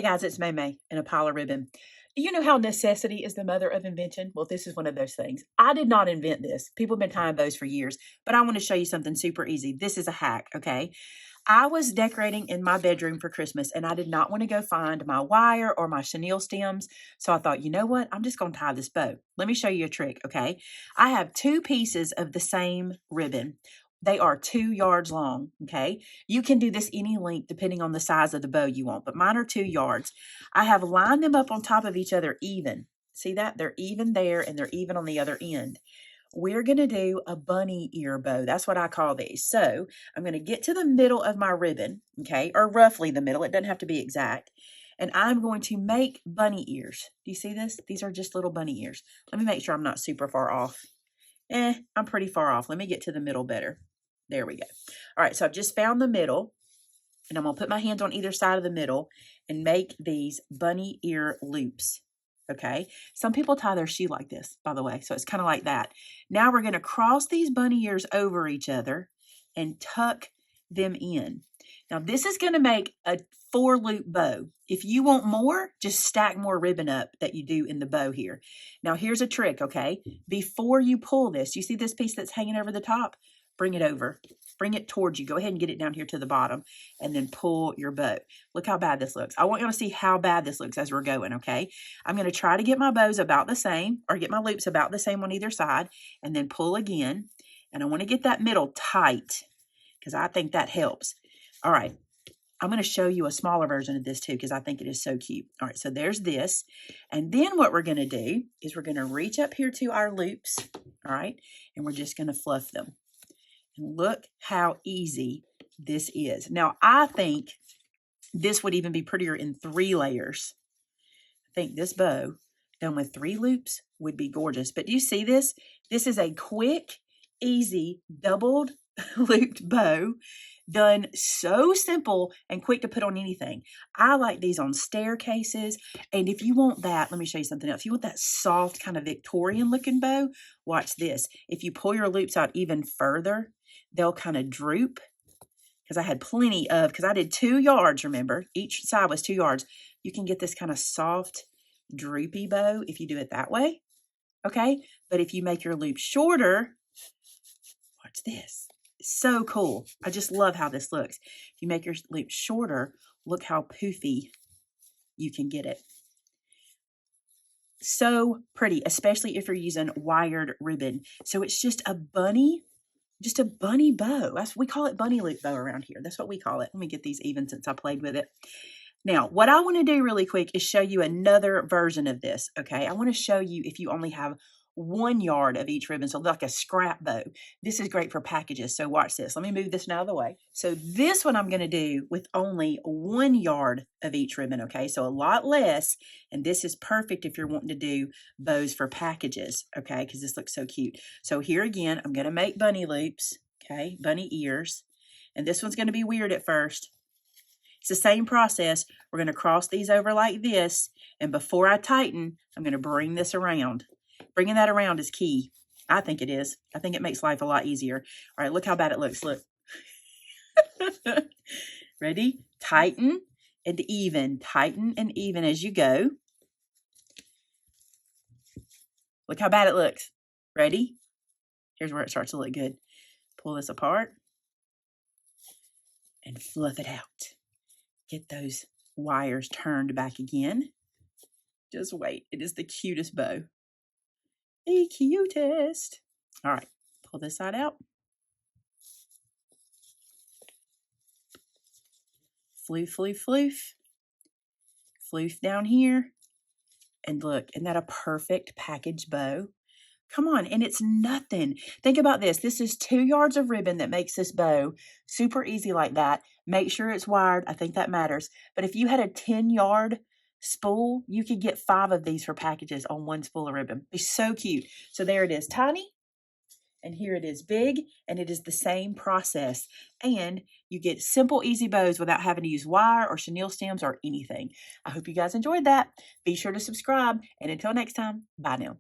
Hey guys, it's Maymay and a pile of ribbon. You know how necessity is the mother of invention? Well, this is one of those things. I did not invent this. People have been tying bows for years, but I want to show you something super easy. This is a hack, okay? I was decorating in my bedroom for Christmas and I did not want to go find my wire or my chenille stems. So I thought, you know what? I'm just going to tie this bow. Let me show you a trick, okay? I have two pieces of the same ribbon. They are 2 yards long, okay? You can do this any length depending on the size of the bow you want, but mine are 2 yards. I have lined them up on top of each other even. See that? They're even there and they're even on the other end. We're going to do a bunny ear bow. That's what I call these. So I'm going to get to the middle of my ribbon, okay, or roughly the middle. It doesn't have to be exact. And I'm going to make bunny ears. Do you see this? These are just little bunny ears. Let me make sure I'm not super far off. I'm pretty far off. Let me get to the middle better. There we go. All right, so I've just found the middle, and I'm going to put my hands on either side of the middle and make these bunny ear loops, okay? Some people tie their shoe like this, by the way, so it's kind of like that. Now we're going to cross these bunny ears over each other and tuck them in. Now, this is going to make a 4-loop bow. If you want more, just stack more ribbon up that you do in the bow here. Now, here's a trick, okay? Before you pull this, you see this piece that's hanging over the top? Bring it over. Bring it towards you. Go ahead and get it down here to the bottom and then pull your bow. Look how bad this looks. I want you to see how bad this looks as we're going, okay? I'm going to try to get my bows about the same or get my loops about the same on either side and then pull again. And I want to get that middle tight because I think that helps. All right. I'm going to show you a smaller version of this too because I think it is so cute. All right, so there's this. And then what we're going to do is we're going to reach up here to our loops, all right? And we're just going to fluff them. And look how easy this is. Now, I think this would even be prettier in 3 layers. I think this bow done with 3 loops would be gorgeous. But do you see this? This is a quick, easy, doubled looped bow done so simple and quick to put on anything. I like these on staircases. And if you want that, let me show you something else. If you want that soft kind of Victorian looking bow, watch this. If you pull your loops out even further, they'll kind of droop because I had plenty of, because I did 2 yards, remember, each side was 2 yards. You can get this kind of soft, droopy bow if you do it that way, okay? But if you make your loop shorter, watch this. So cool. I just love how this looks. If you make your loop shorter, look how poofy you can get it. So pretty, especially if you're using wired ribbon. So it's just a bunny bow. We call it bunny loop bow around here. That's what we call it. Let me get these even since I played with it. Now, what I want to do really quick is show you another version of this, okay? I want to show you if you only have 1 yard of each ribbon, so like a scrap bow. This is great for packages, so watch this. Let me move this out of the way. So this one I'm going to do with only 1 yard of each ribbon, okay? So a lot less, and this is perfect if you're wanting to do bows for packages, okay? Because this looks so cute. So here again, I'm going to make bunny loops, okay? Bunny ears, and this one's going to be weird at first. It's the same process. We're going to cross these over like this, and before I tighten, I'm going to bring this around. Bringing that around is key. I think it is. I think it makes life a lot easier. All right, look how bad it looks. Look. Ready? Tighten and even. Tighten and even as you go. Look how bad it looks. Ready? Here's where it starts to look good. Pull this apart and fluff it out. Get those wires turned back again. Just wait. It is the cutest bow. The cutest. All right, pull this side out. Floof, floof, floof. Floof down here. And look, isn't that a perfect package bow? Come on, and it's nothing. Think about this. This is 2 yards of ribbon that makes this bow super easy like that. Make sure it's wired. I think that matters. But if you had a 10-yard spool, you could get 5 of these for packages on 1 spool of ribbon. It's so cute. So there it is, tiny, and here it is big, and it is the same process. And you get simple, easy bows without having to use wire or chenille stems or anything. I hope you guys enjoyed that. Be sure to subscribe, and until next time, bye now.